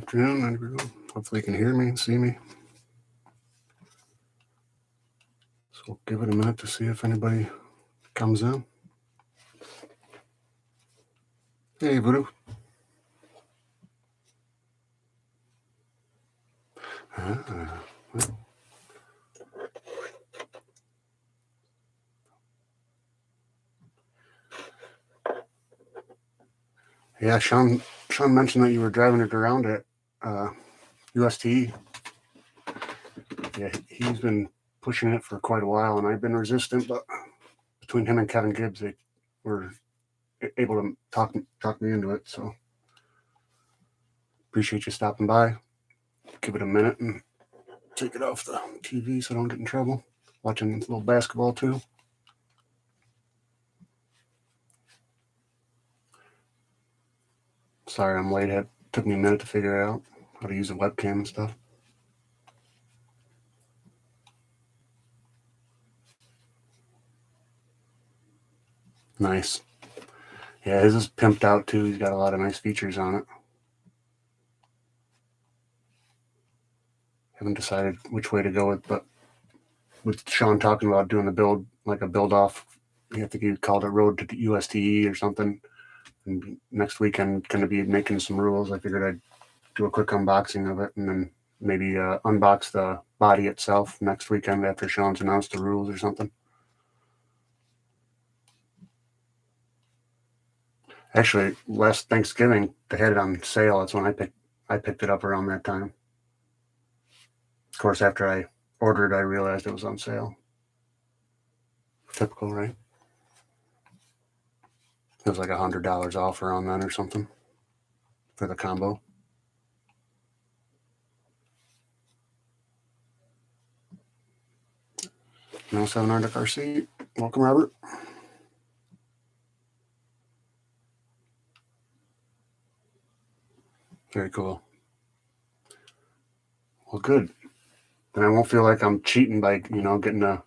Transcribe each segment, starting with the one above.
afternoon, everyone. Hopefully you can hear me and see me. So we'll give it a minute to see if anybody comes in. Hey, Voodoo. Yeah, Sean mentioned that you were driving it around at UST. Yeah, he's been pushing it for quite a while, and I've been resistant, but between him and Kevin Gibbs, they were able to talk me into it. So appreciate you stopping by. Give it a minute and take it off the TV so I don't get in trouble. Watching a little basketball too. Sorry I'm late. It took me a minute to figure out how to use a webcam and stuff. Nice. Yeah, his is pimped out too. He's got a lot of nice features on it. Haven't decided which way to go with, but with Sean talking about doing the build, like a build off, I think he called it Road to USTE or something. And next weekend, going to be making some rules. I figured I'd do a quick unboxing of it and then maybe unbox the body itself next weekend after Sean's announced the rules or something. Actually, last Thanksgiving, they had it on sale. That's when I picked it up around that time. Of course, after I ordered, I realized it was on sale. Typical, right? It was like $100 off around then or something for the combo. No 700 car seat. Welcome, Robert. Very cool. Well, good. Then I won't feel like I'm cheating by, getting a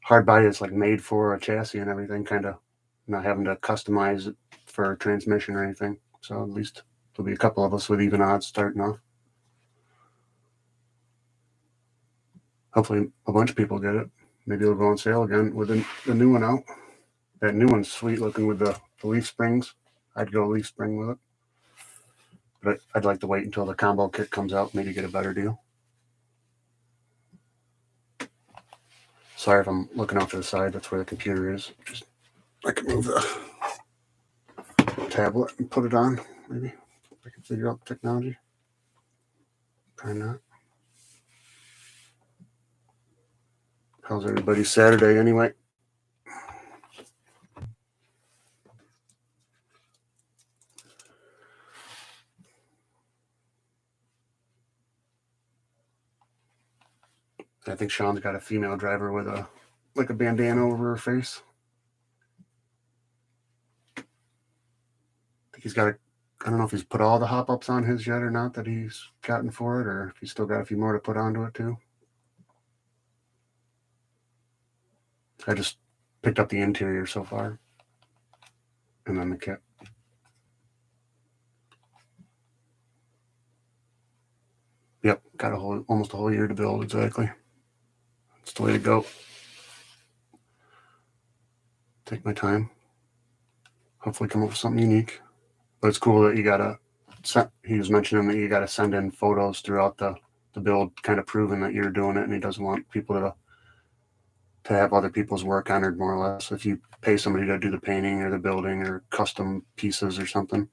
hard body that's like made for a chassis and everything, kind of not having to customize it for a transmission or anything. So at least there'll be a couple of us with even odds starting off. Hopefully a bunch of people get it. Maybe it'll go on sale again with the new one out. That new one's sweet looking with the leaf springs. I'd go leaf spring with it. But I'd like to wait until the combo kit comes out, maybe get a better deal. Sorry if I'm looking off to the side. That's where the computer is. Just I can move the tablet and put it on. Maybe I can figure out the technology. Try not. How's everybody's Saturday anyway? I think Sean's got a female driver with a bandana over her face. I think he's got I don't know if he's put all the hop-ups on his yet or not that he's gotten for it, or if he's still got a few more to put onto it too. I just picked up the interior so far. And then the kit. Yep, got almost a whole year to build, exactly. That's the way to go. Take my time. Hopefully come up with something unique. But it's cool that he was mentioning that you got to send in photos throughout the build, kind of proving that you're doing it, and he doesn't want people to have other people's work honored, more or less. If you pay somebody to do the painting or the building or custom pieces or something.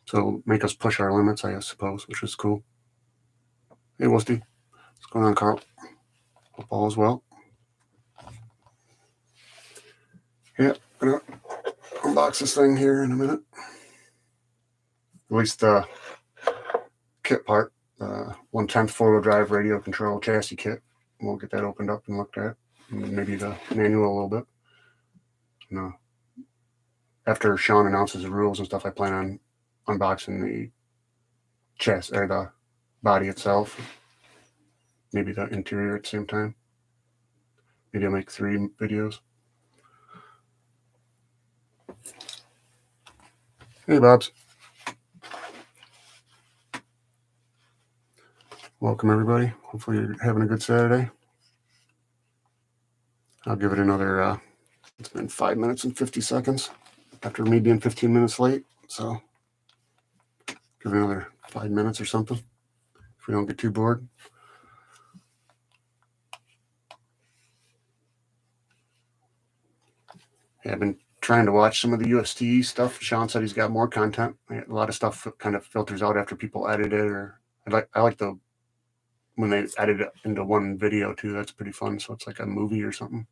So make us push our limits, I suppose, which is cool. Hey, Wusty. What's going on, Carl? Hope all is well. Yeah, gonna unbox this thing here in a minute. At least the kit part, 1/10 4-wheel drive radio control chassis kit. We'll get that opened up and looked at. And maybe the manual a little bit. No. After Sean announces the rules and stuff, I plan on unboxing the chassis or the body itself. Maybe the interior at the same time. Maybe I'll make 3 videos. Hey, Bobs. Welcome everybody. Hopefully you're having a good Saturday. I'll give it another, it's been 5 minutes and 50 seconds after me being 15 minutes late. So give it another 5 minutes or something if we don't get too bored. Yeah, I've been trying to watch some of the UST stuff. Sean said he's got more content. A lot of stuff kind of filters out after people edit it, or I like the when they edit it into one video too. That's pretty fun. So it's like a movie or something.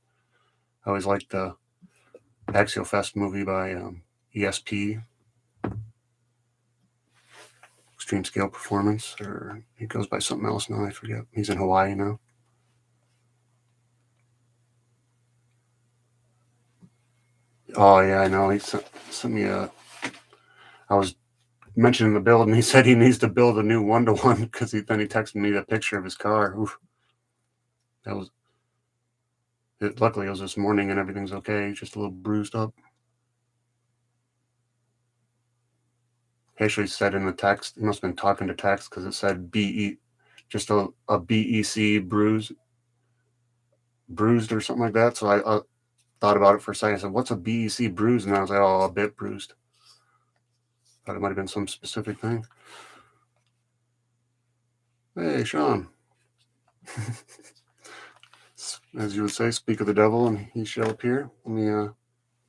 I always like the Axial Fest movie by ESP, Extreme Scale Performance, or he goes by something else now. I forget. He's in Hawaii now. Oh yeah, I know. He sent me a. I was mentioning the build, and he said he needs to build a new 1-to-1 because then he texted me the picture of his car. Oof. That was. Luckily, it was this morning, and everything's okay. He's just a little bruised up. He actually said in the text, he must have been talking to text because it said just a BEC bruised or something like that. So I thought about it for a second. I said, "What's a BEC bruise?" And I was like, "Oh, a bit bruised." Thought it might have been some specific thing. Hey, Sean. As you would say, speak of the devil, and he shall appear. Let me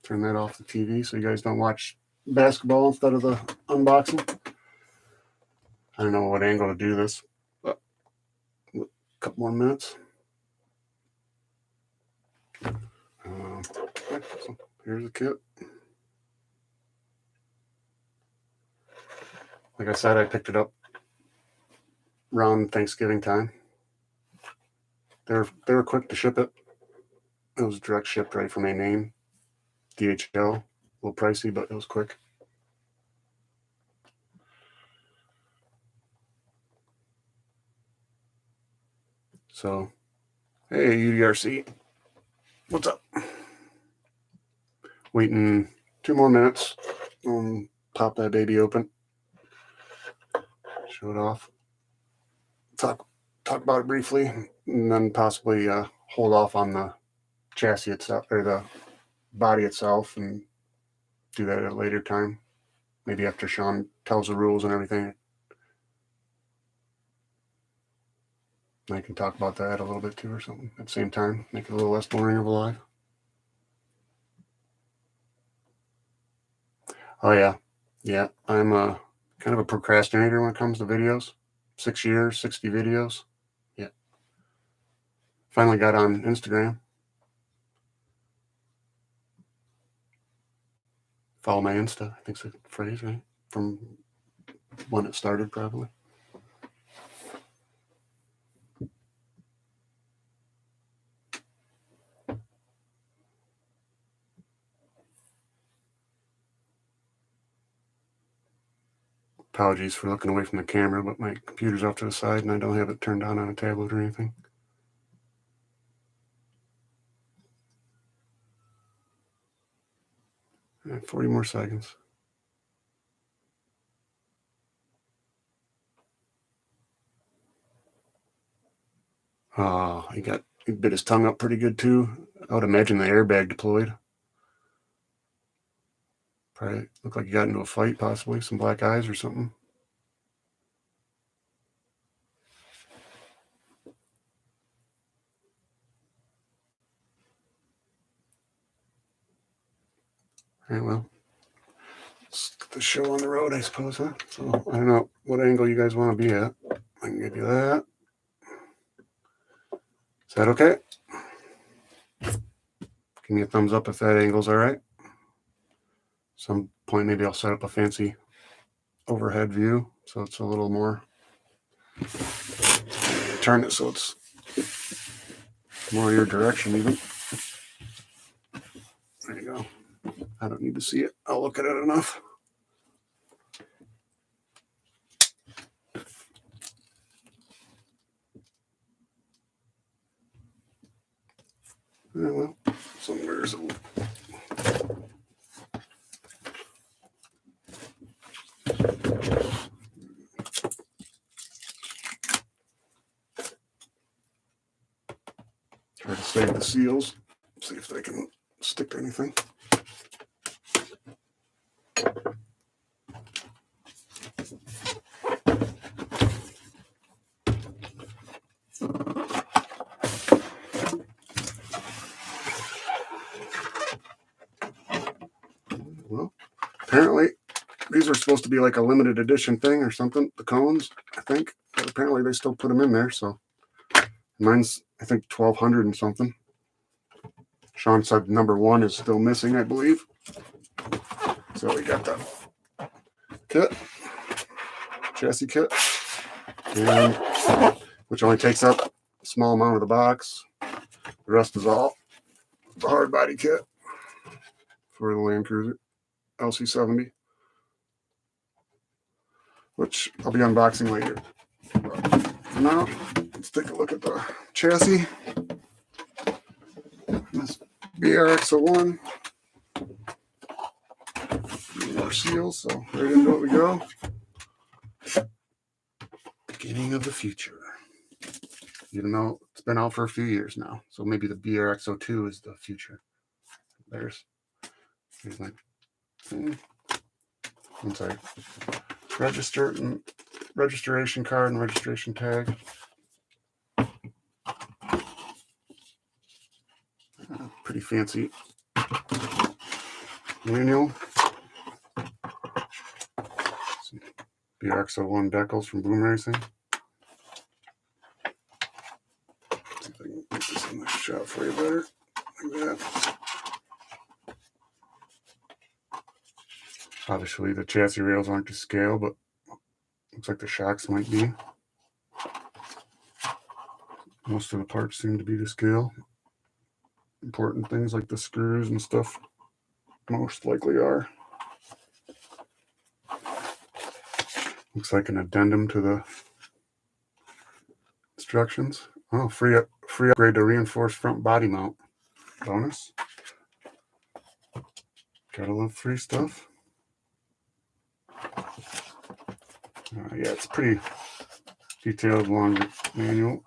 turn that off the TV so you guys don't watch basketball instead of the unboxing. I don't know what angle to do this, but a couple more minutes. Here's the kit. Like I said, I picked it up around Thanksgiving time. They were quick to ship it. It was direct shipped right from a name, DHL. A little pricey, but it was quick. So, hey, UDRC, what's up? Waiting 2 more minutes. Pop that baby open. Show it off. Talk about it briefly, and then possibly hold off on the chassis itself or the body itself, and do that at a later time. Maybe after Sean tells the rules and everything. I can talk about that a little bit too or something at the same time. Make it a little less boring of a life. Oh yeah. Yeah. I'm kind of a procrastinator when it comes to videos. 6 years, 60 videos. Yeah. Finally got on Instagram. Follow my Insta, I think's the phrase, right? From when it started, probably. Apologies for looking away from the camera, but my computer's off to the side and I don't have it turned on a tablet or anything. All right, 40 more seconds. Oh, he bit his tongue up pretty good too. I would imagine the airbag deployed. Probably looked like he got into a fight, possibly some black eyes or something. All right, well, let's get the show on the road, I suppose, huh? So I don't know what angle you guys want to be at. I can give you that. Is that okay? Give me a thumbs up if that angle's all right. Some point maybe I'll set up a fancy overhead view so it's a little more. Turn it so it's more your direction even. There you go. I don't need to see it. I'll look at it enough. Yeah, well, somewhere's Try to save the seals. See if they can stick to anything. Well, apparently these are supposed to be like a limited edition thing or something, the cones, I think. But apparently they still put them in there, so mine's, I think, 1,200 and something. Sean said number 1 is still missing, I believe. So we got the kit, chassis kit, and which only takes up a small amount of the box. The rest is all the hard body kit for the Land Cruiser LC70, which I'll be unboxing later. But now, let's take a look at the chassis. This BRX01. More seals, so right into it we go. Beginning of the future. Even though it's been out for a few years now, so maybe the BRX02 is the future. Here's my thing. Once I register and registration card and registration tag. Pretty fancy manual. Some BRX01 decals from BoomRacing. See if I can get this in the shot for you better. Like that. Obviously the chassis rails aren't to scale, but looks like the shocks might be. Most of the parts seem to be to scale. Important things like the screws and stuff most likely are. Looks like an addendum to the instructions. Oh, free upgrade to reinforced front body mount. Bonus. Gotta love free stuff. Yeah, it's pretty detailed, long manual.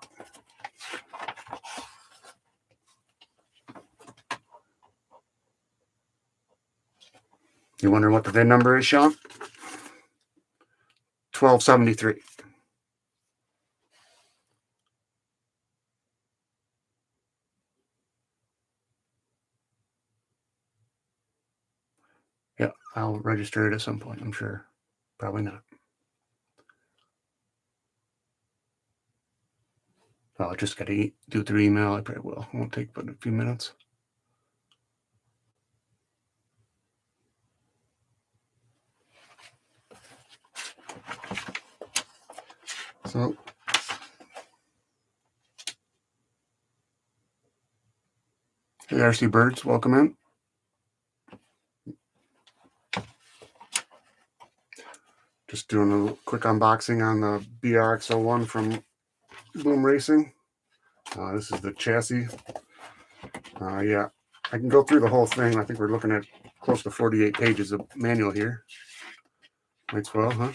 You wonder what the VIN number is, Sean? 1273. Yeah, I'll register it at some point, I'm sure. Probably not. Oh, I just got to do it through email. I probably will. It won't take but a few minutes. So, hey, RC Birds, welcome in. Just doing a quick unboxing on the BRX01 from BoomRacing. This is the chassis. Yeah, I can go through the whole thing. I think we're looking at close to 48 pages of manual here. Might as well, huh?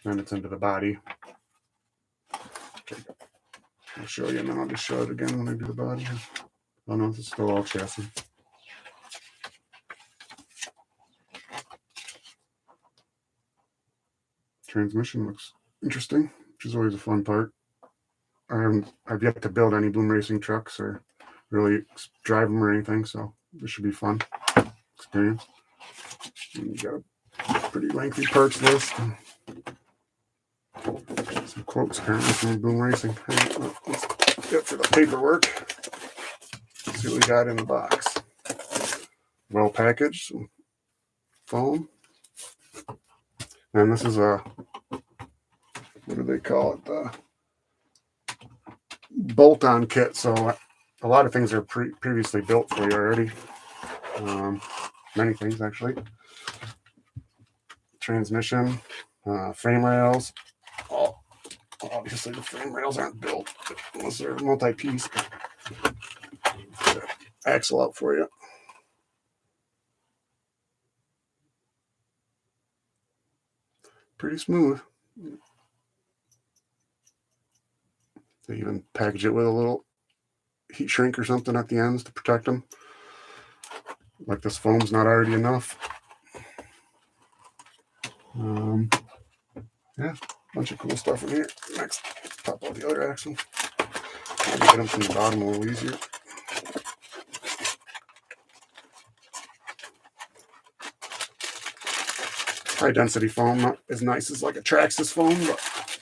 Then it's into the body. Okay. I'll show you, and then I'll just show it again when I do the body. Oh no, this is still all chassis. Transmission looks interesting, which is always a fun part. I've yet to build any BoomRacing trucks or really drive them or anything, so this should be fun experience. And you got a pretty lengthy parts list. Some quotes apparently from BoomRacing. Let's get to the paperwork. See what we got in the box. Well packaged, some foam. And this is a, what do they call it? The bolt-on kit. So a lot of things are previously built for you already. Many things actually. Transmission, frame rails. Oh, obviously the frame rails aren't built unless they're multi-piece. Axle out for you. Pretty smooth. They even package it with a little heat shrink or something at the ends to protect them. Like this foam's not already enough. Yeah, bunch of cool stuff in here. Next, pop out the other axle. Maybe get them from the bottom a little easier. High density foam, not as nice as like a Traxxas foam, but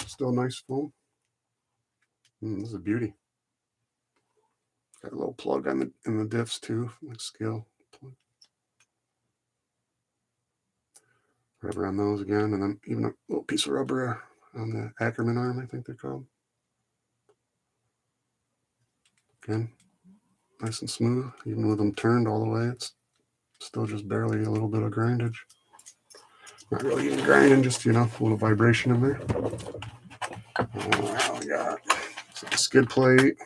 still nice foam. This is a beauty. Got a little plug on in the diffs too, like scale plug. Rubber on those again, and then even a little piece of rubber on the Ackerman arm, I think they're called. Again, nice and smooth, even with them turned all the way. It's still just barely a little bit of grindage. Not really even grinding, just, a little vibration in there. We got a skid plate.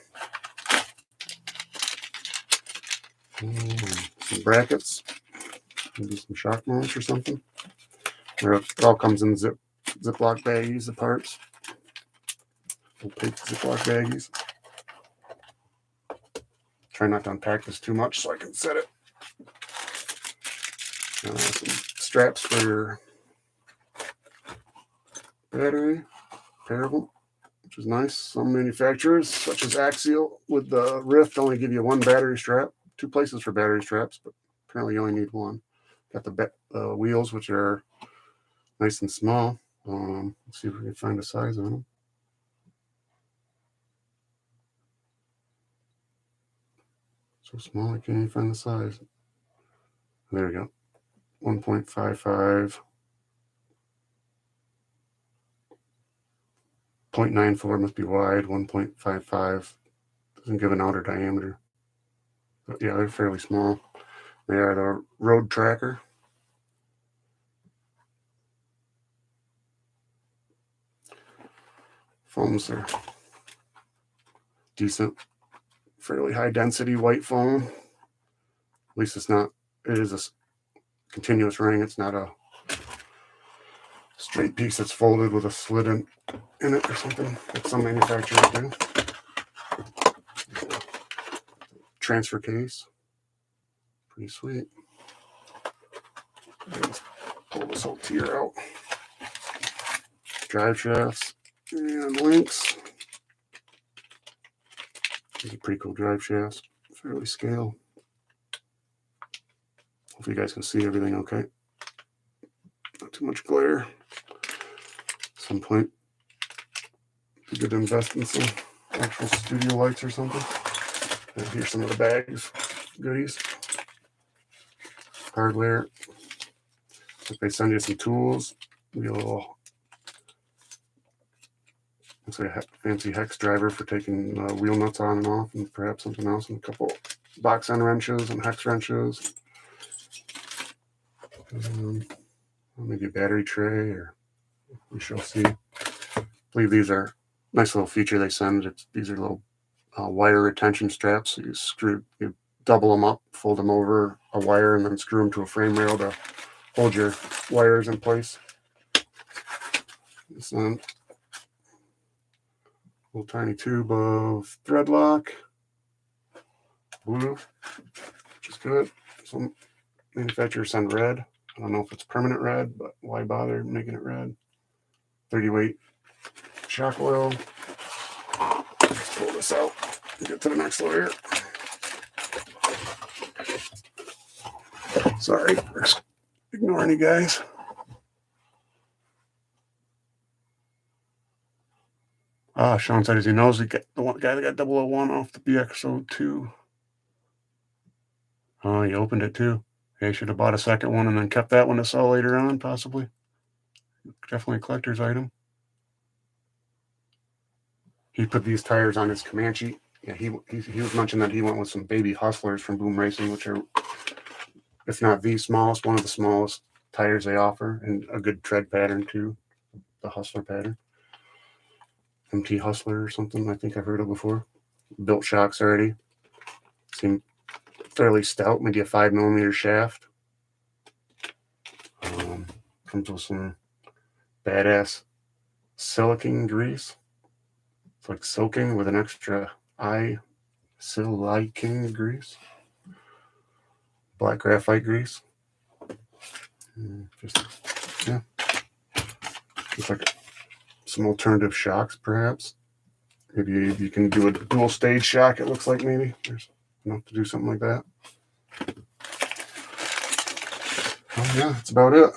Some brackets. Maybe some shock mounts or something. It all comes in Ziploc baggies, the parts. Opaque Ziploc baggies. Try not to unpack this too much so I can set it. Some straps for your battery, pair of them, which is nice. Some manufacturers, such as Axial, with the Rift, only give you one battery strap. 2 places for battery straps, but apparently you only need one. Got the wheels, which are nice and small. Let's see if we can find a size on them. So small, I can't even find the size. There we go. 1.55. 0.94 must be wide. 1.55 doesn't give an outer diameter. But yeah, they're fairly small. They are the road tracker. Foams are decent, fairly high density white foam. At least it is a continuous ring. It's not a straight piece that's folded with a slit in it or something that some manufacturers do. Transfer case, pretty sweet. Let's pull this whole tier out. Drive shafts and links. These are pretty cool drive shafts, fairly scale. Hopefully you guys can see everything okay. Not too much glare. At some point, be good to invest in some actual studio lights or something. And here's some of the bags, goodies, hardware. If they send you some tools, maybe a little, looks like a fancy hex driver for taking wheel nuts on and off, and perhaps something else, and a couple box end wrenches and hex wrenches. Maybe a battery tray, or we shall see. I believe these are a nice little feature they send. These are little wire retention straps. So you double them up, fold them over a wire, and then screw them to a frame rail to hold your wires in place. This little tiny tube of thread lock, blue, which is good. Some manufacturers send red. I don't know if it's permanent red, but why bother making it red? 30 weight shock oil. Let's pull this out and get to the next layer. Sorry for ignoring you guys. Sean said he knows the guy that got 001 off the BRX01. Oh, he opened it too. Hey, should have bought a second one and then kept that one to sell later on, possibly. Definitely a collector's item. He put these tires on his Comanche. Yeah, he was mentioning that he went with some baby Hustlers from BoomRacing, which are, if not the smallest, one of the smallest tires they offer, and a good tread pattern too, the Hustler pattern. MT Hustler or something, I think I've heard of before. Built shocks already. Seem fairly stout, maybe a 5mm shaft. Comes with some badass silicone grease. It's like soaking with an extra silicone grease, black graphite grease. Just, yeah. It's like some alternative shocks, perhaps. Maybe you can do a dual stage shock, it looks like maybe. There's enough to do something like that. Oh, yeah, that's about it.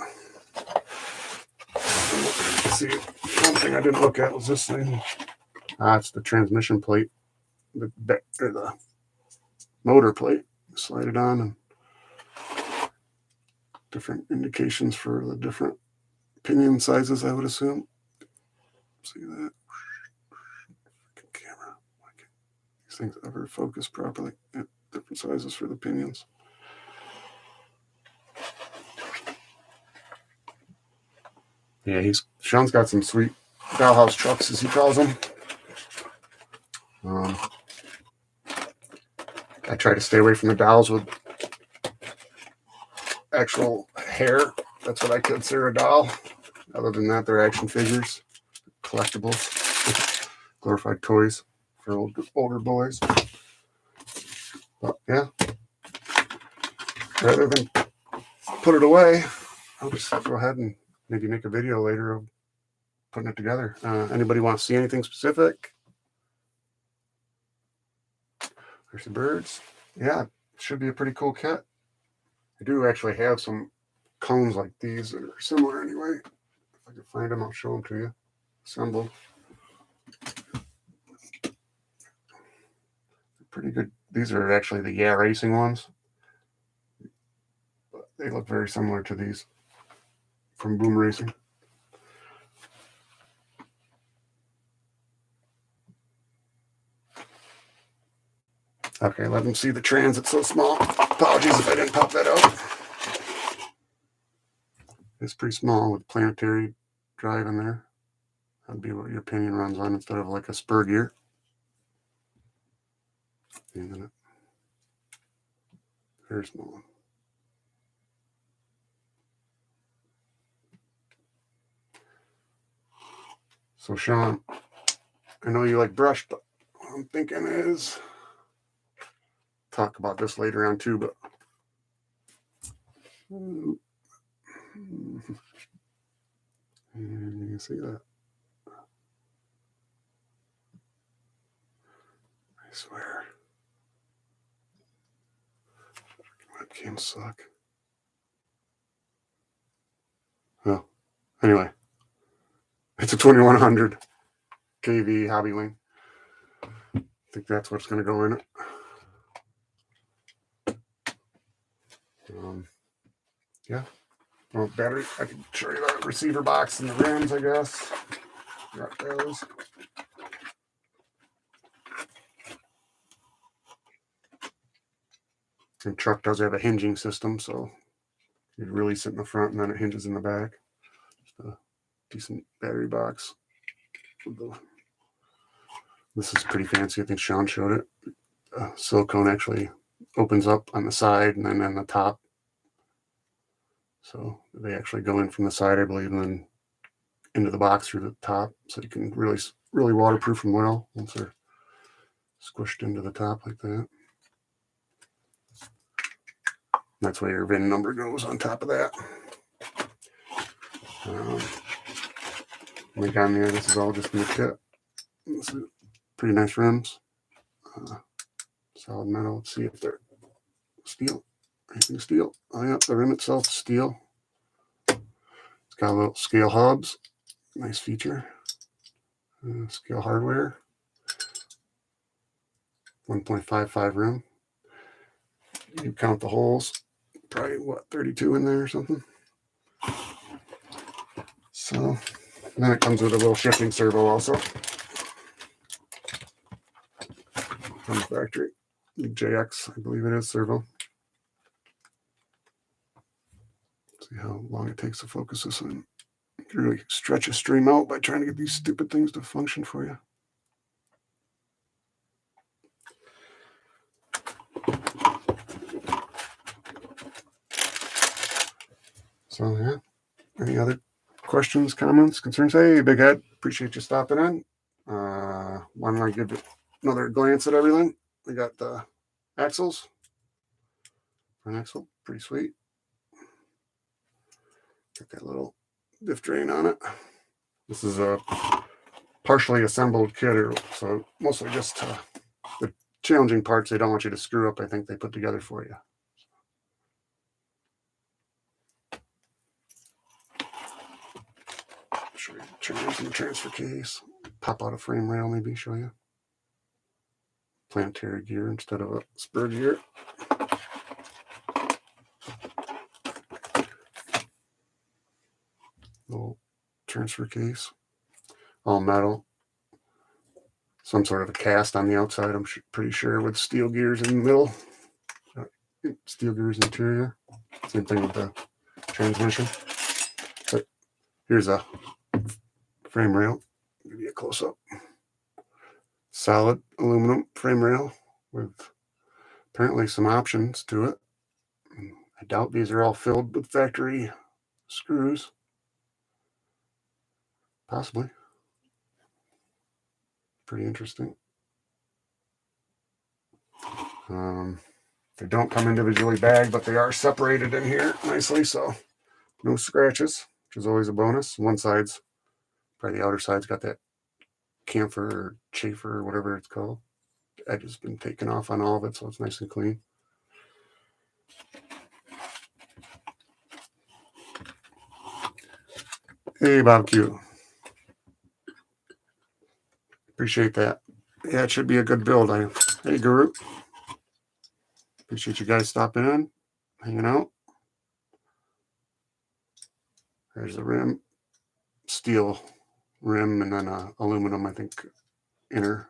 Let's see, one thing I didn't look at was this thing. It's the transmission plate, the motor plate. Slide it on, and different indications for the different pinion sizes, I would assume. See that? Camera. Why can't these things ever focus properly? Yeah, different sizes for the pinions. Yeah, Sean's got some sweet dollhouse trucks, as he calls them. I try to stay away from the dolls with actual hair. That's what I consider a doll. Other than that, they're action figures, collectibles, glorified toys for older boys. But yeah, rather than put it away, I'll just go ahead and maybe make a video later of putting it together. Anybody want to see anything specific? There's the birds. Yeah, it should be a pretty cool kit. I do actually have some cones like these that are similar anyway. If I can find them, I'll show them to you. Assembled. Pretty good. These are actually the Yeah Racing ones. But they look very similar to these from BoomRacing. Okay, let them see the trans. It's so small. Apologies if I didn't pop that out. It's pretty small with planetary drive in there. That'd be what your pinion runs on instead of like a spur gear. Very small. So Sean, I know you like brush, but what I'm thinking is talk about this later on too, but and you can see that. I swear. Webcams suck. Oh, anyway. It's a 2100 kV hobby wing. I think that's what's going to go in it. Yeah. Well, battery. I can show you the receiver box and the rims, I guess. Got those. The truck does have a hinging system, so you release it in the front and then it hinges in the back. Just a decent battery box. This is pretty fancy. I think Sean showed it. Silicone actually opens up on the side and then on the top. So they actually go in from the side, I believe, and then into the box through the top. So you can really waterproof them well once they're squished into the top like that. That's where your VIN number goes on top of that. Like on there, this is all just in the kit. This is pretty nice rims. Solid metal. Let's see if they're steel. Anything steel? Oh yeah, the rim itself is steel. It's got little scale hubs. Nice feature. Scale hardware. 1.55 rim. You count the holes. Probably what, 32 in there or something. So then it comes with a little shifting servo also from the factory. The JX, I believe it is, servo. See how long it takes to focus this in. You can really stretch a stream out by trying to get these stupid things to function for you. So yeah, any other questions, comments, concerns? Hey, Big Ed, appreciate you stopping in. Why don't I give it another glance at everything? We got the axles. Front axle, pretty sweet. Got that little diff drain on it. This is a partially assembled kit, so mostly just the challenging parts they don't want you to screw up, I think they put together for you. Show you the trans and the transfer case. Pop out a frame rail, maybe show you. Planetary gear instead of a spur gear. Little transfer case. All metal. Some sort of a cast on the outside, I'm pretty sure, with steel gears in the middle. Steel gears interior. Same thing with the transmission. But here's a frame rail. Give you a close up. Solid aluminum frame rail with apparently some options to it. I doubt these are all filled with factory screws. Possibly. Pretty interesting. They don't come individually bagged, but they are separated in here nicely, so no scratches, which is always a bonus. One side's, probably the outer side's got that camphor or chafer or whatever it's called. The edge has been taken off on all of it, so it's nice and clean. Hey, Bob Q. Appreciate that. Yeah, it should be a good build. Hey, Guru. Appreciate you guys stopping in, hanging out. There's the rim, steel rim, and then aluminum, I think, inner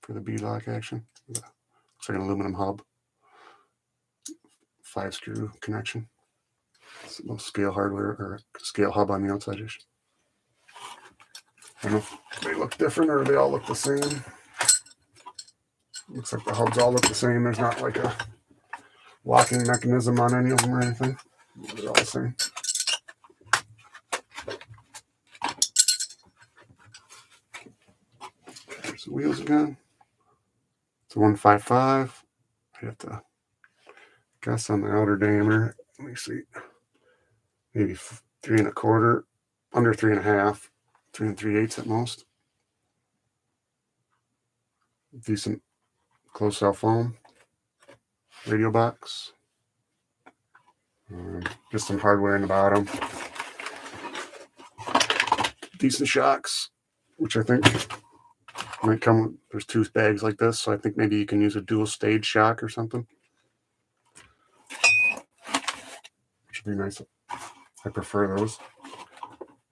for the beadlock action. Looks like an aluminum hub. 5-screw connection. It's a little scale hardware or scale hub on the outside. I don't know if they look different or they all look the same. Looks like the hubs all look the same. There's not like a locking mechanism on any of them or anything. They're all the same. There's the wheels again. It's a 155. I have to guess on the outer diameter. Let me see. Maybe 3 1/4, under 3 1/2, 3 3/8 at most. Decent closed cell foam. Radio box. Just some hardware in the bottom. Decent shocks, which I think might come with, there's 2 bags like this, so I think maybe you can use a dual stage shock or something. Which would be nice. I prefer those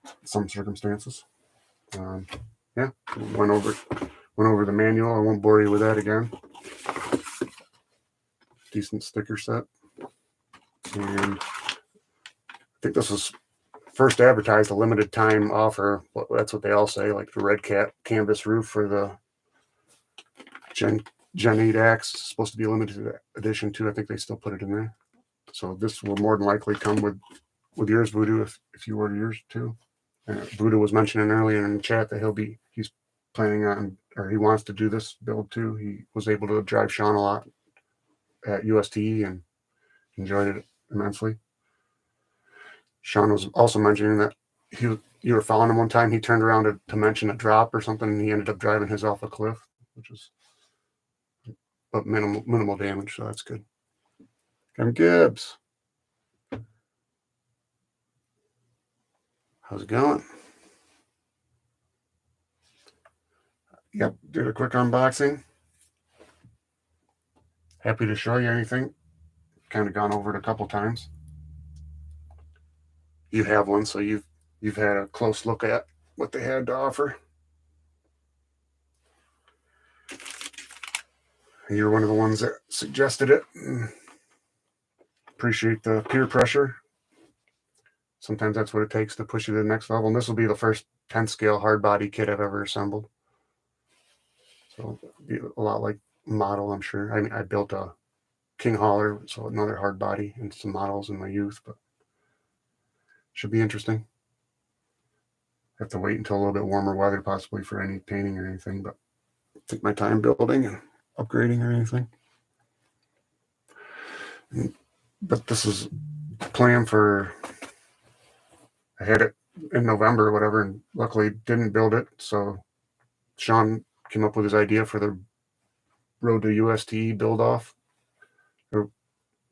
in some circumstances. Yeah, went over the manual. I won't bore you with that again. Decent sticker set. And I think this was first advertised a limited time offer. That's what they all say, like the red canvas roof for the Gen 8 Axe is supposed to be a limited edition too. I think they still put it in there. So this will more than likely come with yours, Voodoo, if you order yours too. Voodoo was mentioning earlier in the chat that he's planning on, or he wants to do this build too. He was able to drive Sean a lot at UST and enjoyed it immensely. Sean was also mentioning that you were following him one time. He turned around to mention a drop or something, and he ended up driving his off a cliff, which is but minimal damage, so that's good. Kevin Gibbs, how's it going? Yep, did a quick unboxing. Happy to show you anything. Kind of gone over it a couple times. You have one, so you've had a close look at what they had to offer. You're one of the ones that suggested it. Appreciate the peer pressure. Sometimes that's what it takes to push you to the next level. And this will be the first 10 scale hard body kit I've ever assembled. So it'll be a lot like model, I'm sure. I mean, I built a King Hauler, so another hard body and some models in my youth, but should be interesting. have to wait until a little bit warmer weather possibly for any painting or anything, but take my time building and upgrading or anything. But this is planned for, I had it in November or whatever, and luckily didn't build it. So Sean came up with his idea for the Road to UST build off, or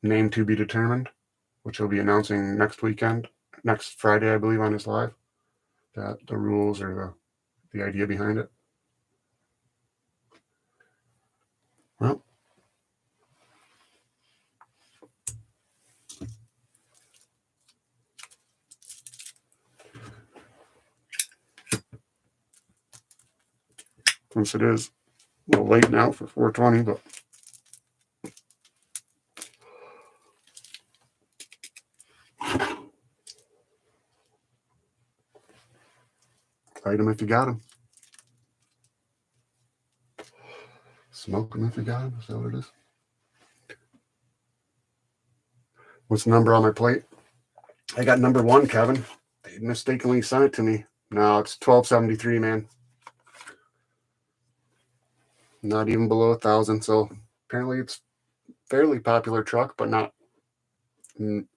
name to be determined, which he'll be announcing next Friday, I believe, on his live. That the rules or the idea behind it. Well, since it is a little late now for 420, but light them if you got them. Smoke them if you got them. Is that what it is? What's the number on my plate? I got number 1, Kevin. They mistakenly sent it to me. No, it's 1273, man. Not even below 1,000. So apparently it's fairly popular truck, but not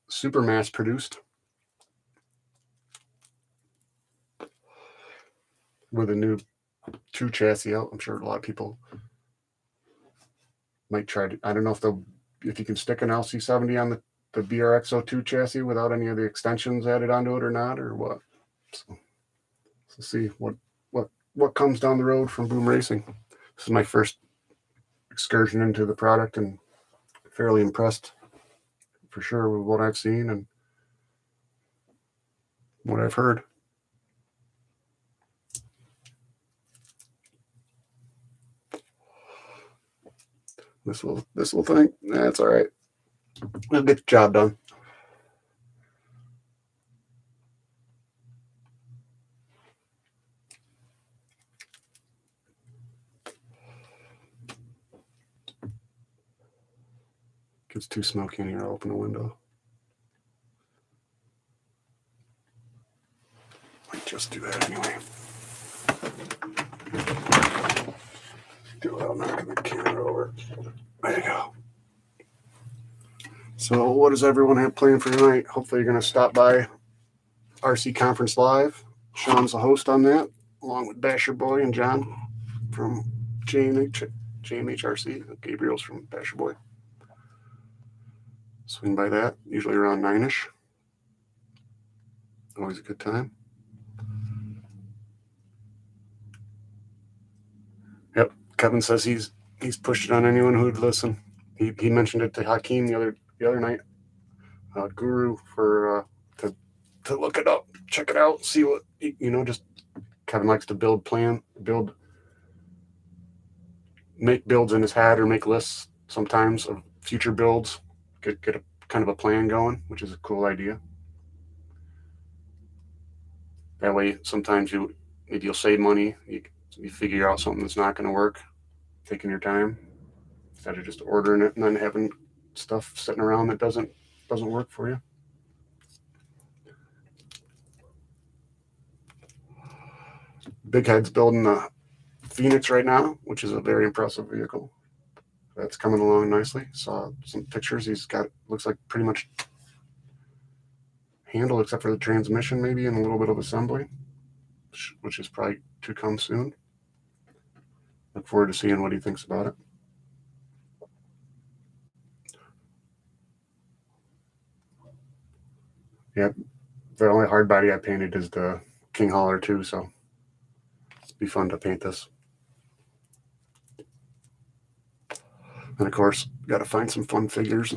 super mass produced. With a new 2 chassis out, I'm sure a lot of people might try to. I don't know if you can stick an LC70 on the BRX02 chassis without any of the extensions added onto it or not, or what. So see what comes down the road from Boom Racing. This is my first excursion into the product, and fairly impressed for sure with what I've seen and what I've heard. This little thing, that's all right. We'll get the job done. Gets too smoky in here. I'll open the window. Might just do that anyway. Do it without knocking the camera over. There you go. So what does everyone have planned for tonight? Hopefully you're going to stop by RC Conference Live. Sean's the host on that, along with Basher Boy and John from JMHRC. Gabriel's from Basher Boy. Swing by that, usually around 9-ish. Always a good time. Yep, Kevin says he's pushed it on anyone who'd listen. He mentioned it to Hakeem the other night. Guru for to look it up, check it out, see what just Kevin likes to make builds in his head or make lists sometimes of future builds. Get a kind of a plan going, which is a cool idea. That way, sometimes you'll save money. You figure out something that's not going to work, taking your time instead of just ordering it and then having stuff sitting around that doesn't work for you. Big Head's building the Phoenix right now, which is a very impressive vehicle. That's coming along nicely. Saw some pictures. He's got, looks like pretty much handled except for the transmission maybe and a little bit of assembly, which is probably to come soon. Look forward to seeing what he thinks about it. Yep. The only hard body I painted is the King Hauler too, so it'll be fun to paint this. And of course, got to find some fun figures.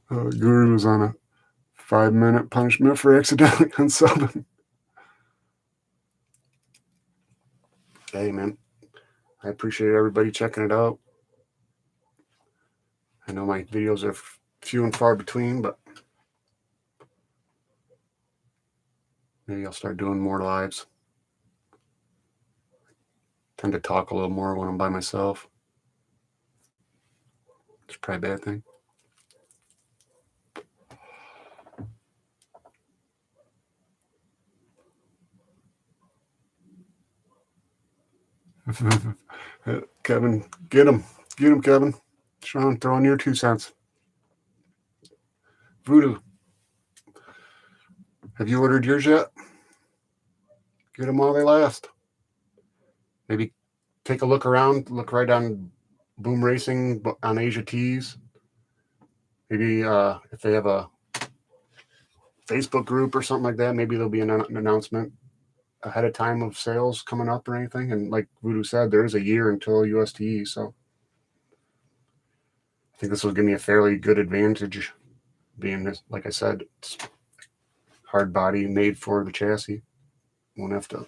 Guru was on a 5-minute punishment for accidentally unsubbing. Hey, man. I appreciate everybody checking it out. I know my videos are few and far between, but Maybe I'll start doing more lives. Tend to talk a little more when I'm by myself. It's probably a bad thing. Kevin, get him, Kevin. Sean, throw in your 2 cents. Voodoo, have you ordered yours yet? Get them while they last. Maybe take a look around. Look right on Boom Racing on Asia Tees. Maybe if they have a Facebook group or something like that, maybe there'll be an announcement ahead of time of sales coming up or anything. And like Voodoo said, there's a year until USTE, so I think this will give me a fairly good advantage, being this, like I said, it's hard body made for the chassis. Won't have to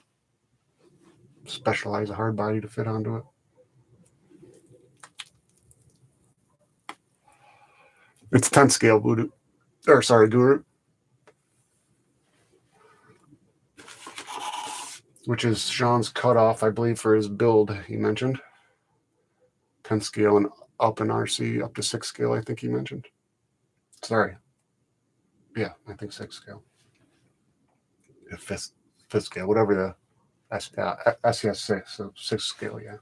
specialize a hard body to fit onto it. It's 10 scale Voodoo, or sorry, Guru, which is Sean's cutoff, I believe, for his build. He mentioned 10 scale and up in RC, up to 6 scale. I think he mentioned. Sorry, yeah, I think 6 scale. Fifth scale, whatever the SES 6, so 6 scale, yeah.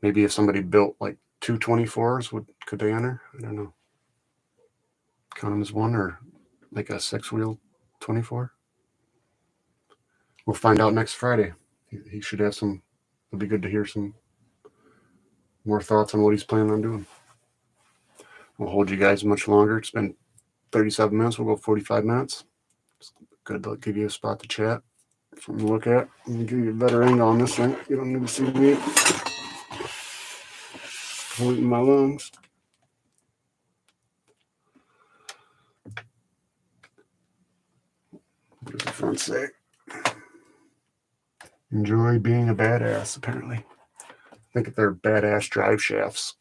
Maybe if somebody built like 224s, could they enter? I don't know. Count them as one, or like a 6-wheel 24. We'll find out next Friday. He should have some. It'll be good to hear some more thoughts on what he's planning on doing. We'll hold you guys much longer. It's been 37 minutes. We'll go 45 minutes. It's good to give you a spot to chat, something to look at, and give you a better angle on this thing. You don't need to see me pointing my lungs. What does the front say? Enjoy being a badass, apparently. I think they're badass drive shafts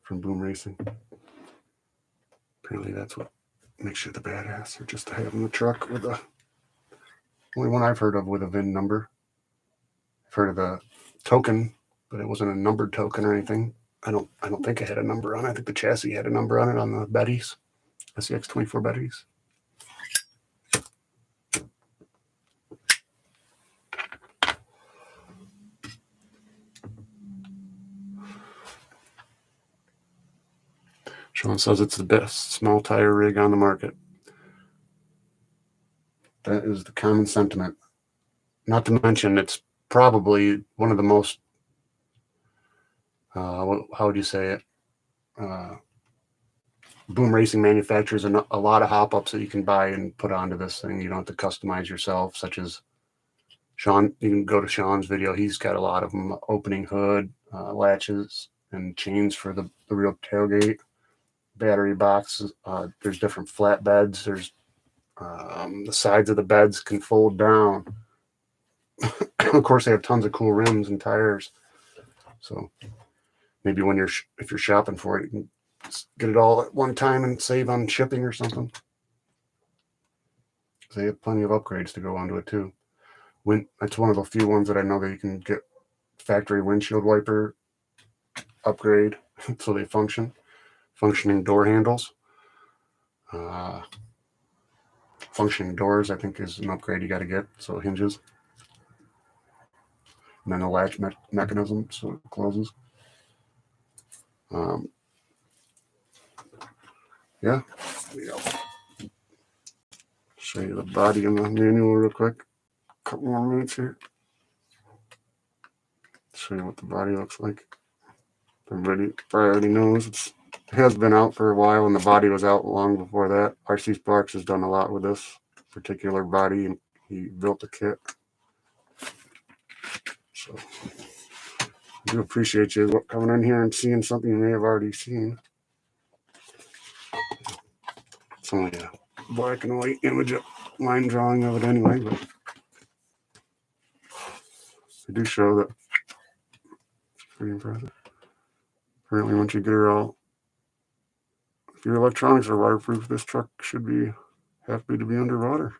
from Boom Racing. Apparently that's what makes you the badass, or just to have in the truck with the only one I've heard of with a VIN number. I've heard of the token, but it wasn't a numbered token or anything. I don't think it had a number on it. I think the chassis had a number on it on the Bettys, SEX24 Bettys. Sean says it's the best small tire rig on the market. That is the common sentiment. Not to mention, it's probably one of the most, how would you say it? Boom Racing manufacturers and a lot of hop-ups that you can buy and put onto this thing. You don't have to customize yourself, such as Sean. You can go to Sean's video. He's got a lot of them: opening hood, latches, and chains for the real tailgate, battery boxes. There's different flat beds. There's the sides of the beds can fold down. Of course, they have tons of cool rims and tires. So maybe when if you're shopping for it, you can get it all at one time and save on shipping or something. They have plenty of upgrades to go onto it too. That's one of the few ones that I know that you can get factory windshield wiper upgrade so they functioning door handles. Functioning doors, I think, is an upgrade you got to get, so it hinges. And then the latch mechanism, so it closes. Yeah. Show you the body in the manual real quick. Couple more minutes here. Show you what the body looks like. Everybody probably already knows it has been out for a while, and the body was out long before that. RC Sparks has done a lot with this particular body, and he built the kit. So I do appreciate you coming in here and seeing something you may have already seen. It's only a black and white image line drawing of it anyway, but I do show that it's pretty impressive. Apparently, once you get her all, if your electronics are waterproof, this truck should be happy to be underwater.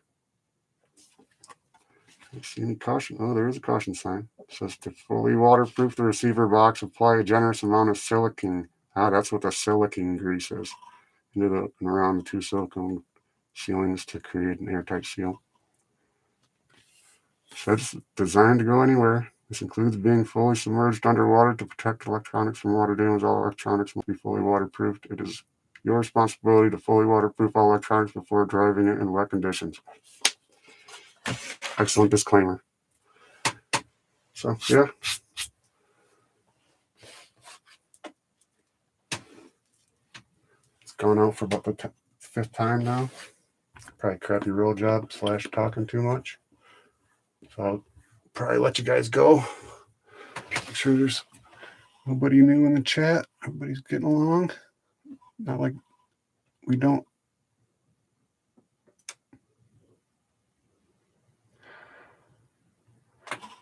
I see any caution? Oh, there is a caution sign. It says to fully waterproof the receiver box, apply a generous amount of silicone. Ah, that's what the silicone grease is. Into the and around the two silicone sealings to create an airtight seal. So it's designed to go anywhere. This includes being fully submerged underwater to protect electronics from water damage. All electronics must be fully waterproofed. It is your responsibility to fully waterproof all electronics before driving it in wet conditions. Excellent disclaimer. So, yeah. It's gone out for about the fifth time now. Probably crappy roll job / talking too much. So I'll probably let you guys go. Make sure there's nobody new in the chat. Everybody's getting along. Not like we don't.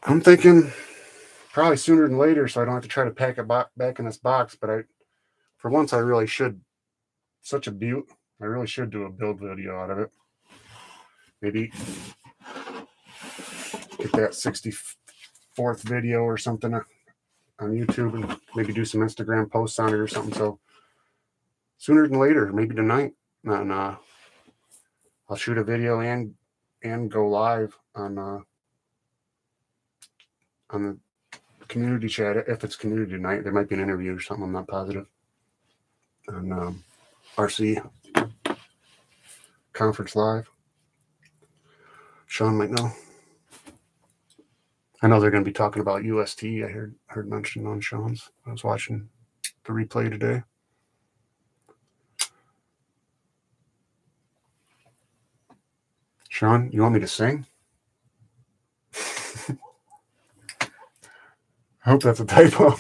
I'm thinking probably sooner than later, so I don't have to try to pack it back in this box. But for once, I really should. Such a beaut. I really should do a build video out of it. Maybe get that 64th video or something on YouTube and maybe do some Instagram posts on it or something. So sooner than later, maybe tonight, and I'll shoot a video and go live on the community chat. If it's community tonight, there might be an interview or something. I'm not positive. On RC conference live. Sean might know. I know they're going to be talking about UST. I heard mentioned on Sean's. I was watching the replay today. Sean, you want me to sing? I hope that's a typo.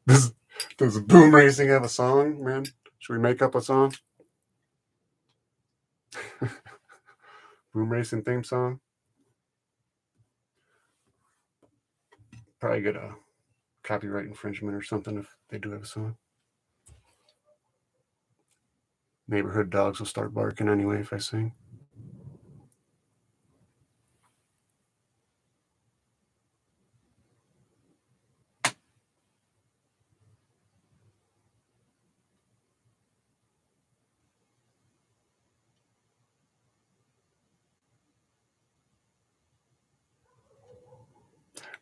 Does BoomRacing have a song, man? Should we make up a song? BoomRacing theme song? Probably get a copyright infringement or something if they do have a song. Neighborhood dogs will start barking anyway if I sing.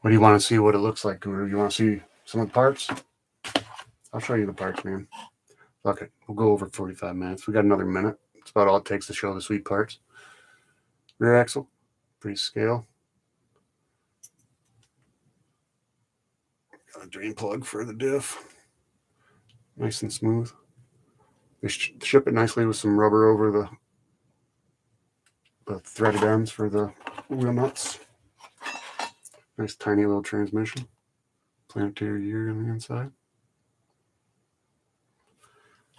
What do you want to see what it looks like, Guru? You want to see some of the parts? I'll show you the parts, man. Okay, we'll go over 45 minutes. We got another minute. It's about all it takes to show the sweet parts. Rear axle, pretty scale. Got a drain plug for the diff. Nice and smooth. They ship it nicely with some rubber over the threaded ends for the wheel nuts. Nice tiny little transmission. Planetary gear on the inside.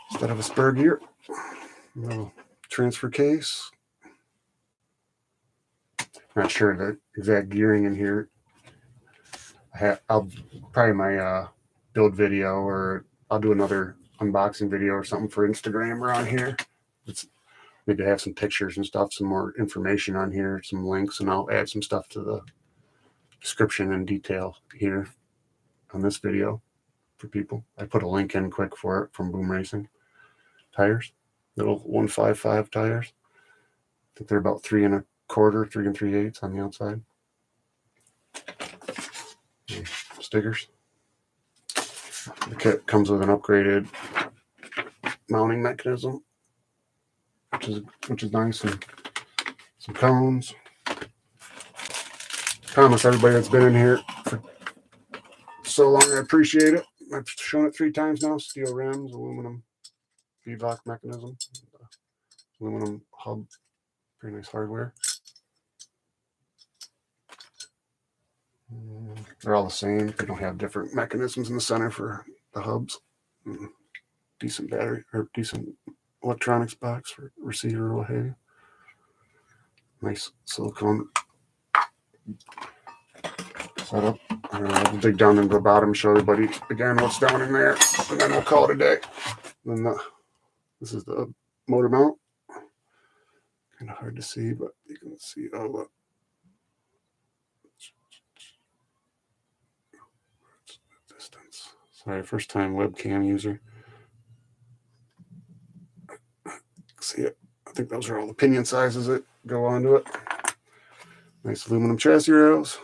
Instead of a spur gear, a little transfer case. Not sure the exact gearing in here. I'll probably my build video, or I'll do another unboxing video or something for Instagram around here. It's maybe have some pictures and stuff, some more information on here, some links, and I'll add some stuff to the description and detail here on this video for people. I put a link in quick for it from BoomRacing tires, little 155 tires. I think they're about 3 1/4, 3 3/8 on the outside. And stickers. The kit comes with an upgraded mounting mechanism, which is nice, and some cones. Promise everybody that's been in here for so long, I appreciate it. I've shown it 3 times now. Steel rims, aluminum V-block mechanism, aluminum hub, pretty nice hardware. They're all the same. They don't have different mechanisms in the center for the hubs. Decent battery or decent electronics box for receiver or what have you. Nice silicone setup. We'll dig down into the bottom, show everybody again what's down in there, and then we'll call it a day. Then this is the motor mount. Kind of hard to see, but you can see all the distance. Sorry, first time webcam user. See it? I think those are all the pinion sizes that go onto it. Nice aluminum chassis rails.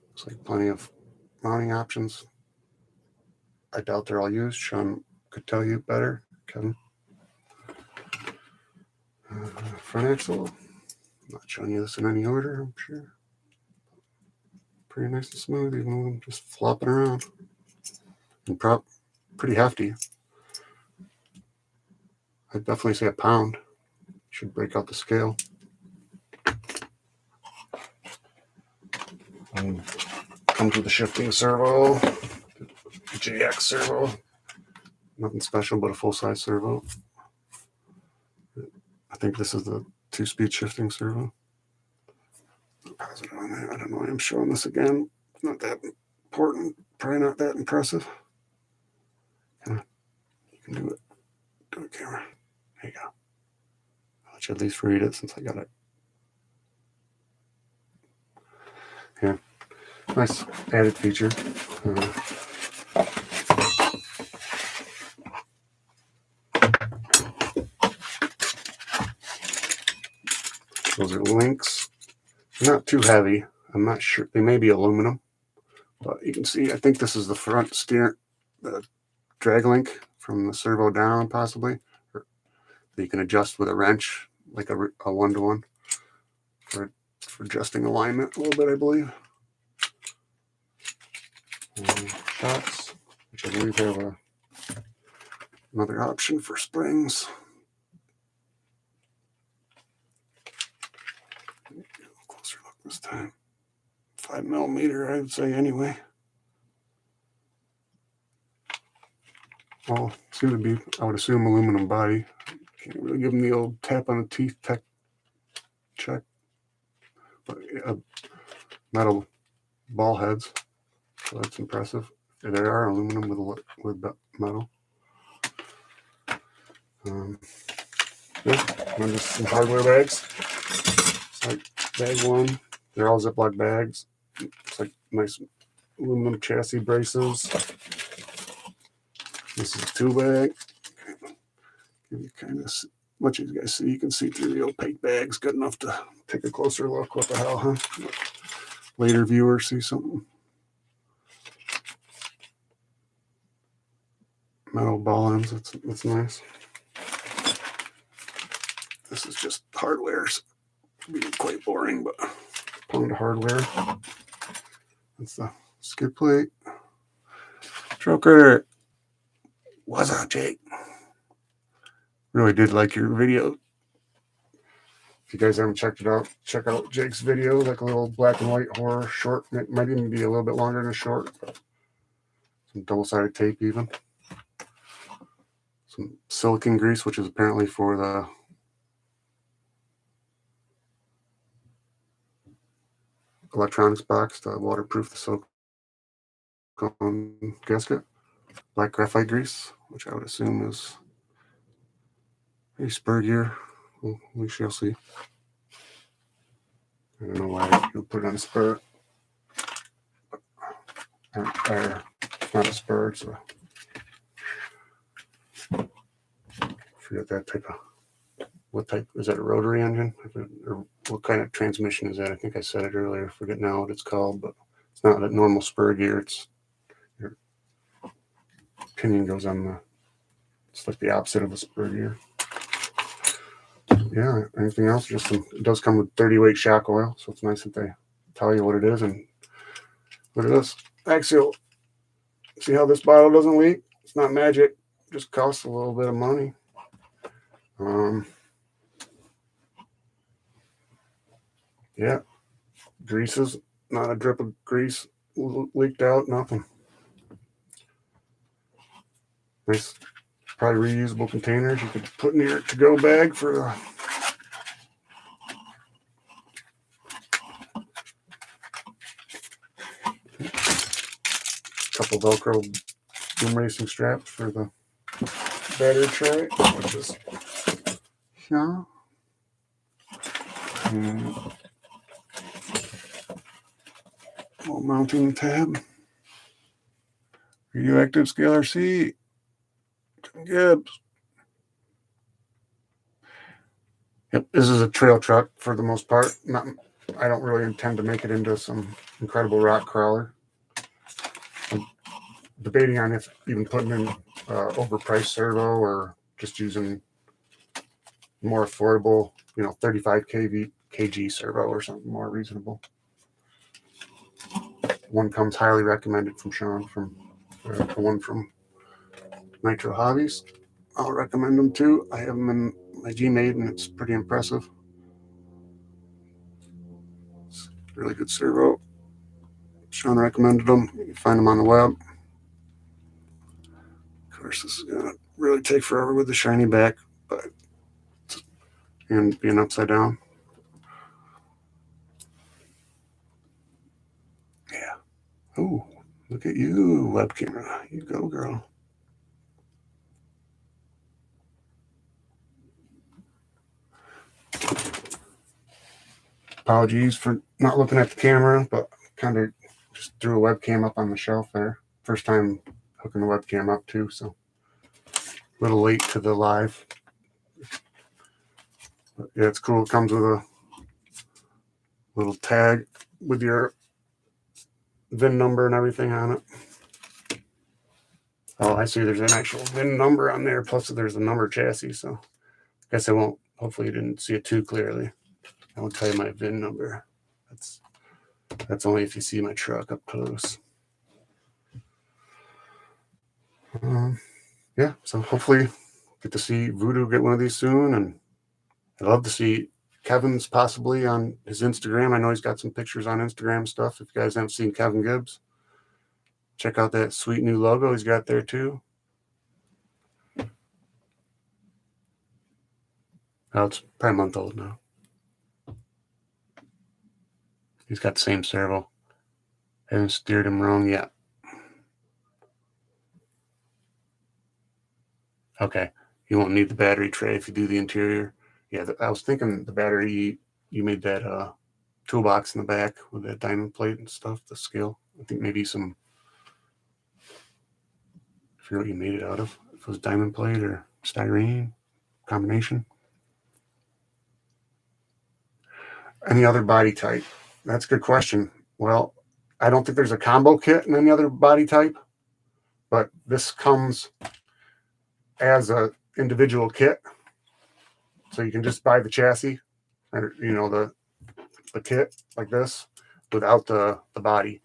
Looks like plenty of mounting options. I doubt they're all used. Sean could tell you better, Kevin. Front axle. I'm not showing you this in any order, I'm sure. Pretty nice and smooth, even with them just flopping around. And pretty hefty. I'd definitely say a pound. Should break out the scale. Comes with a shifting servo, JX servo. Nothing special, but a full-size servo. I think this is the 2-speed shifting servo. Pause it on there. I don't know why I'm showing this again. Not that important. Probably not that impressive. You can do it. Do it, camera. There you go. I'll let you at least read it since I got it. Yeah. Nice added feature. Those are links. They're not too heavy. I'm not sure. They may be aluminum, but you can see, I think this is the front steer, the drag link from the servo down, possibly. Or you can adjust with a wrench, like a 1-to-1 for adjusting alignment a little bit, I believe. Shocks, which I believe have another option for springs. Get a closer look this time. 5mm, I would say, anyway. All seem to be, I would assume, aluminum body. Can't really give them the old tap on the teeth tech check. But metal ball heads, so that's impressive. They are aluminum with metal. Yeah, and just some hardware bags. It's like bag 1. They're all Ziploc bags. It's like nice aluminum chassis braces. This is a 2-bag. Give you kind of much as you guys see. You can see through the opaque bags. Good enough to take a closer look. What the hell, huh? Later viewers see something. Metal ball ends. That's nice. This is just hardware. It's being quite boring, but pound of hardware. That's the skid plate. Troker. What's up, Jake? Really did like your video. If you guys haven't checked it out, check out Jake's video, like a little black and white horror short. It might even be a little bit longer than a short. But some double-sided tape even. Some silicone grease, which is apparently for the electronics box to waterproof the silicone gasket. Black graphite grease, which I would assume is a spur gear. Well, we shall see. I don't know why you put it on a spur. Or not a spur, it's a, forget that type of, what type, is that a rotary engine? Or what kind of transmission is that? I think I said it earlier, I forget now what it's called, but it's not a normal spur gear. It's, your pinion goes on the, it's like the opposite of a spur gear. Yeah, anything else? Just some, it does come with 30-weight shock oil, so it's nice that they tell you what it is. And look at this axial. See how this bottle doesn't leak? It's not magic. It just costs a little bit of money. Yeah, greases, not a drip of grease leaked out, nothing. Nice, probably reusable containers you could put in your to-go bag for special Velcro boom racing straps for the battery tray, which is here. And little mounting tab. Radioactive Scalar C. Gibbs. Yep, this is a trail truck for the most part. I don't really intend to make it into some incredible rock crawler. I'm debating on if even putting in overpriced servo or just using more affordable, 35 kg servo or something more reasonable. One comes highly recommended from Sean, from the one from Nitro Hobbies. I'll recommend them too. I have them in my G-Made and it's pretty impressive. It's really good servo. Sean recommended them. You can find them on the web. Of course, this is going to really take forever with the shiny back, and being upside down. Yeah. Oh, look at you, web camera. You go, girl. Apologies for not looking at the camera, but kind of just threw a webcam up on the shelf there. First time hooking the webcam up too, so a little late to the live. But yeah, it's cool. It comes with a little tag with your VIN number and everything on it. Oh, I see there's an actual VIN number on there, plus there's a number chassis, so I guess I won't, hopefully you didn't see it too clearly. I won't tell you my VIN number. That's only if you see my truck up close. Yeah, so hopefully get to see Voodoo get one of these soon, and I'd love to see Kevin's possibly on his Instagram. I know he's got some pictures on Instagram stuff. If you guys haven't seen Kevin Gibbs, check out that sweet new logo he's got there too. Oh, it's probably a month old now. He's got the same servo. I haven't steered him wrong yet. Okay, you won't need the battery tray if you do the interior. Yeah, I was thinking the battery, you made that toolbox in the back with that diamond plate and stuff, the scale. I think maybe some, I forget what you made it out of. If it was diamond plate or styrene combination. Any other body type? That's a good question. Well, I don't think there's a combo kit in any other body type, but this comes as a individual kit. So you can just buy the chassis, or the kit like this without the body.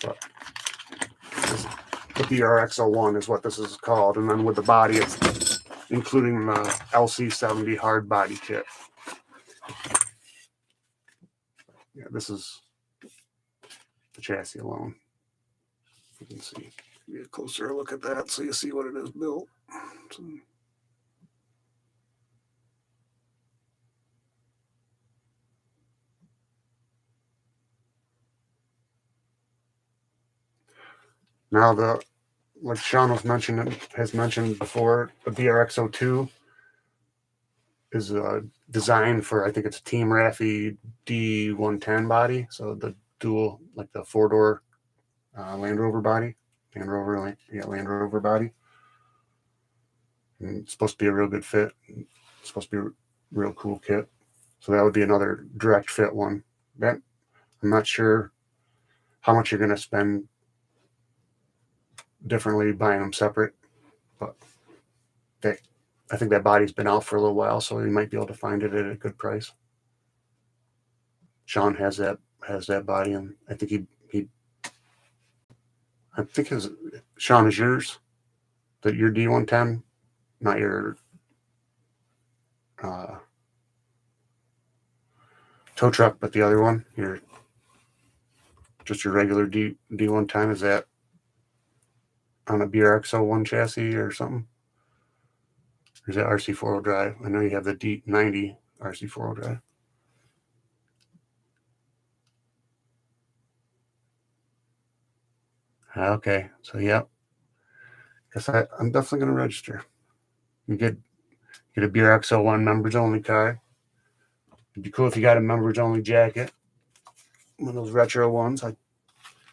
But the BRX01 is what this is called, and then with the body, it's including the LC70 hard body kit. Yeah, this is the chassis alone. You can see. Get a closer look at that so you see what it is built. So, now like Sean has mentioned before, the BRX02 is designed for, I think it's a Team Raffi D110 body. So the dual, like the 4-door Land Rover body. Land Rover body. And it's supposed to be a real good fit. It's supposed to be a real cool kit. So that would be another direct fit one. That I'm not sure how much you're going to spend differently buying them separate, but I think that body's been out for a little while, so you might be able to find it at a good price. Sean has that body, and I think Sean is yours, that your D110, not your tow truck, but the other one, your regular D110. Is that on a BRX01 chassis or something? Or is that RC 4-wheel drive? I know you have the D90 RC 4-wheel drive. Okay, so yep. Guess I'm definitely going to register. You get a BRX01 members only car. It'd be cool if you got a members only jacket. One of those retro ones. I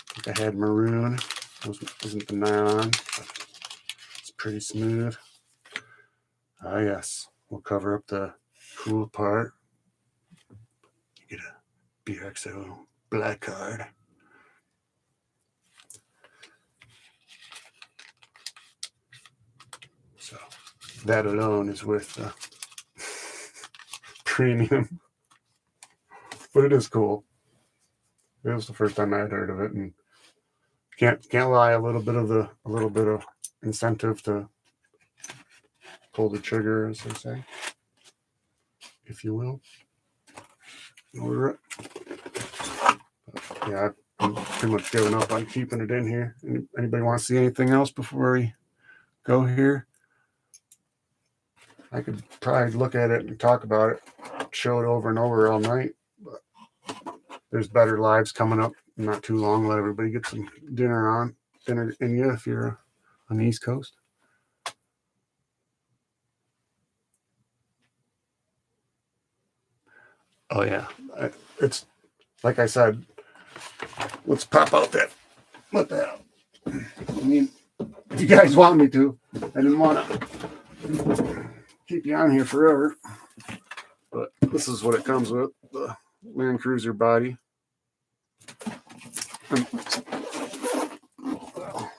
think I had maroon. Those isn't the nylon, but it's pretty smooth. Ah, yes. We'll cover up the cool part. You get a BRX01 black card. So that alone is worth the premium. But it is cool. It was the first time I had heard of it, and can't lie. A little bit of incentive to pull the trigger, as they say, if you will. Order it. But yeah, I'm pretty much giving up on keeping it in here. Anybody want to see anything else before we go here? I could probably look at it and talk about it, show it over and over all night. But there's better lives coming up not too long. Let everybody get some dinner in you if you're on the East Coast. Oh yeah, it's like I said. Let's pop out that. What the hell? I mean, if you guys want me to, I didn't want to keep you on here forever, but this is what it comes with: the Land Cruiser body. Well,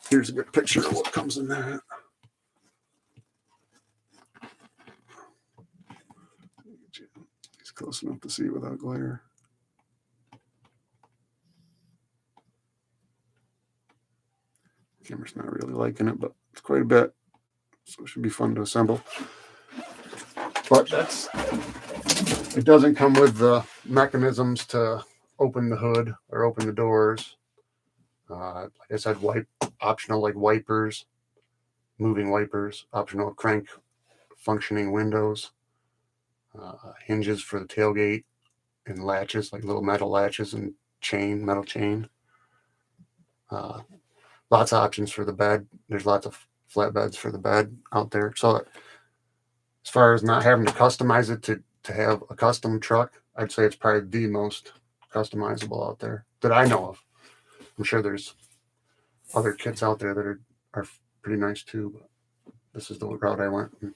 here's a good picture of what comes in that. It's close enough to see without glare. Camera's not really liking it, but it's quite a bit, so it should be fun to assemble. But it doesn't come with the mechanisms to open the hood or open the doors. Like I said, optional like wipers, moving wipers, optional crank functioning windows, hinges for the tailgate, and latches, like little metal latches and metal chain. Lots of options for the bed. There's lots of flatbeds for the bed out there. So as far as not having to customize it to have a custom truck, I'd say it's probably the most customizable out there that I know of. I'm sure there's other kits out there that are pretty nice too, but this is the route I went. And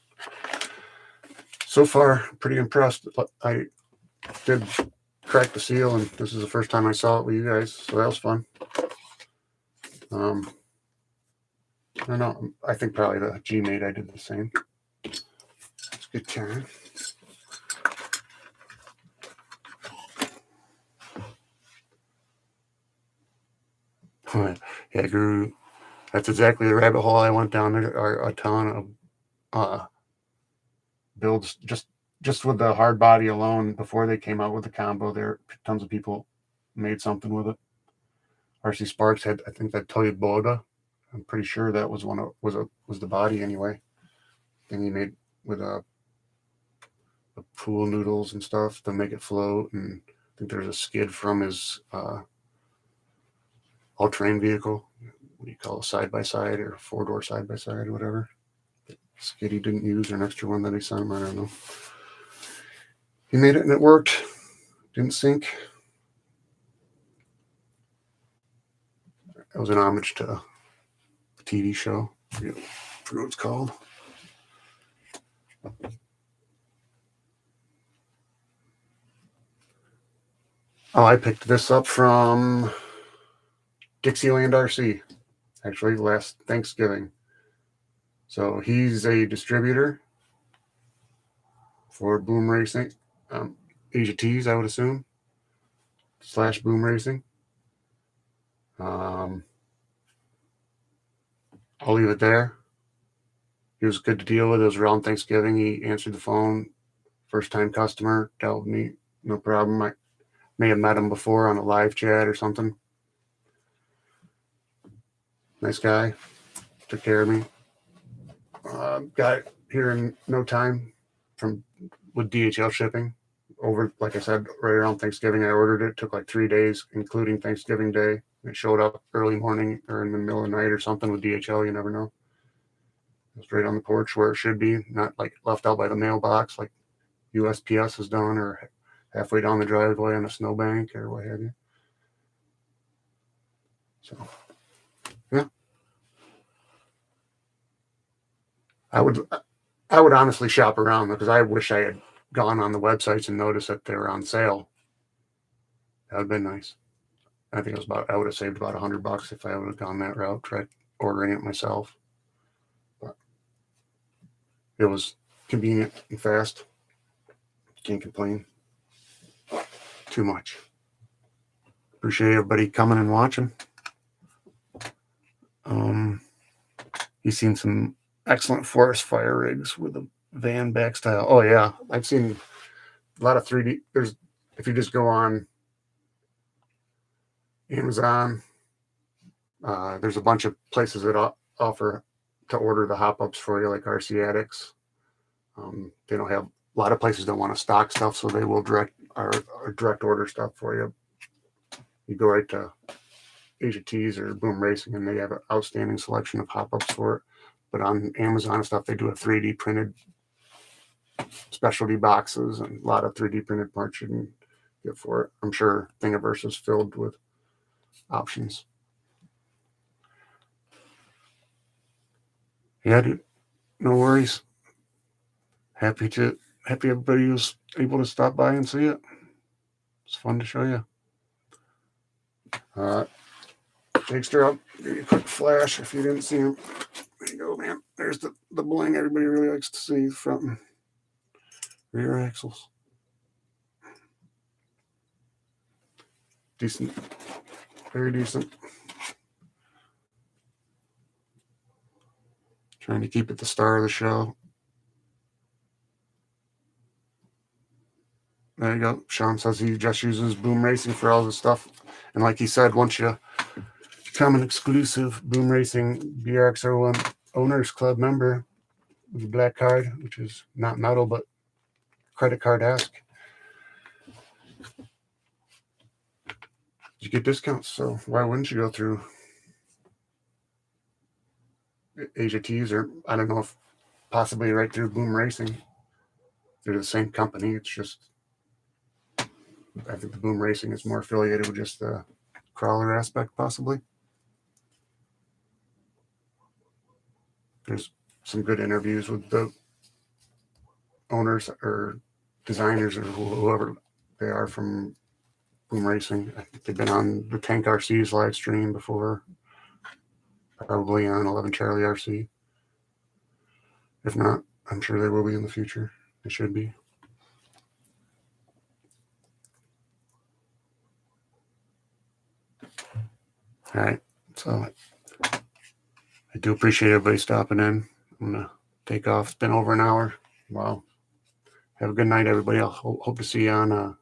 so far, pretty impressed. I did crack the seal, and this is the first time I saw it with you guys, so that was fun. I don't know. I think probably the G-Mate I did the same. It's a good time. Yeah, Guru. That's exactly the rabbit hole I went down. There are a ton of builds just with the hard body alone. Before they came out with the combo, there tons of people made something with it. RC Sparks had, I think, that Toyoboda. I'm pretty sure that was was the body anyway. Thing he made with the pool noodles and stuff to make it float. And I think there's a skid from his all-terrain vehicle. What do you call it, side-by-side or four-door side-by-side or whatever. The skid he didn't use, or an extra one that he sent him, I don't know. He made it and it worked. Didn't sink. It was an homage to a TV show. I forget what it's called. Oh, I picked this up from Dixieland RC, actually, last Thanksgiving. So he's a distributor for BoomRacing, Asia Tees, I would assume, / BoomRacing. I'll leave it there. He was good to deal with. It was around Thanksgiving. He answered the phone. First time customer, dealt with me, no problem. I may have met him before on a live chat or something. Nice guy. Took care of me. Got it here in no time with DHL shipping. Over, like I said, right around Thanksgiving, I ordered it. Took like 3 days, including Thanksgiving Day. It showed up early morning or in the middle of the night or something with DHL. You never know. It was right on the porch where it should be, not like left out by the mailbox like USPS has done, or halfway down the driveway on a snowbank or what have you. So, yeah. I would honestly shop around, because I wish I had gone on the websites and noticed that they were on sale. That would have been nice. I think I would have saved about $100 if I would have gone that route, tried ordering it myself. But it was convenient and fast. Can't complain too much. Appreciate everybody coming and watching. You've seen some excellent forest fire rigs with a van back style. Oh yeah, I've seen a lot of 3D. If you just go on Amazon, there's a bunch of places that offer to order the hop-ups for you, like RC Addicts. They don't have, a lot of places don't want to stock stuff, so they will direct order stuff for you. You go right to Asia Tees or Boom Racing, and they have an outstanding selection of hop-ups for it. But on Amazon and stuff, they do a 3D printed specialty boxes and a lot of 3D printed parts you can get for it. I'm sure Thingiverse is filled with options. Yeah, dude, no worries. Happy everybody was able to stop by and see it. It's fun to show you. Jakester, I'll give you a quick flash if you didn't see him. There you go, man. There's the bling everybody really likes to see, front and rear axles. Decent. Very decent. Trying to keep it the star of the show. There you go. Sean says he just uses Boom Racing for all the stuff. And like he said, once you become an exclusive Boom Racing BRX01 Owners Club member with a black card, which is not metal but credit card-esque, you get discounts. So why wouldn't you go through Asia Tees, or I don't know if possibly right through Boom Racing? They're the same company. It's just, I think the Boom Racing is more affiliated with just the crawler aspect, possibly. There's some good interviews with the owners or designers or whoever they are from Boom Racing. I think they've been on the Tank RC's live stream before, probably on 11 Charlie RC. If not, I'm sure they will be in the future. They should be. All right, so I do appreciate everybody stopping in. I'm gonna take off. It's been over an hour. Wow. Have a good night, everybody. I'll hope to see you on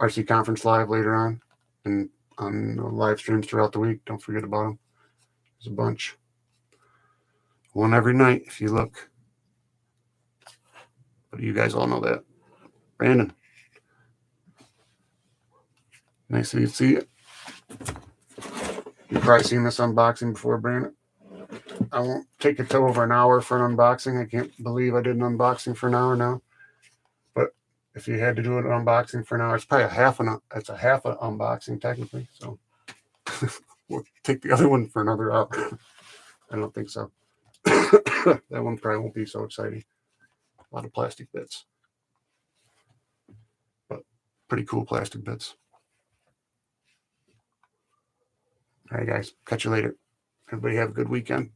RC Conference Live later on, and on the live streams throughout the week. Don't forget about them. There's a bunch. One every night if you look. But you guys all know that. Brandon. Nice to see you. You've probably seen this unboxing before, Brandon. I won't take it to over an hour for an unboxing. I can't believe I did an unboxing for an hour now. But if you had to do an unboxing for an hour, it's probably a half an unboxing technically. So we'll take the other one for another hour. I don't think so. That one probably won't be so exciting. A lot of plastic bits. But pretty cool plastic bits. All right, guys. Catch you later. Everybody have a good weekend.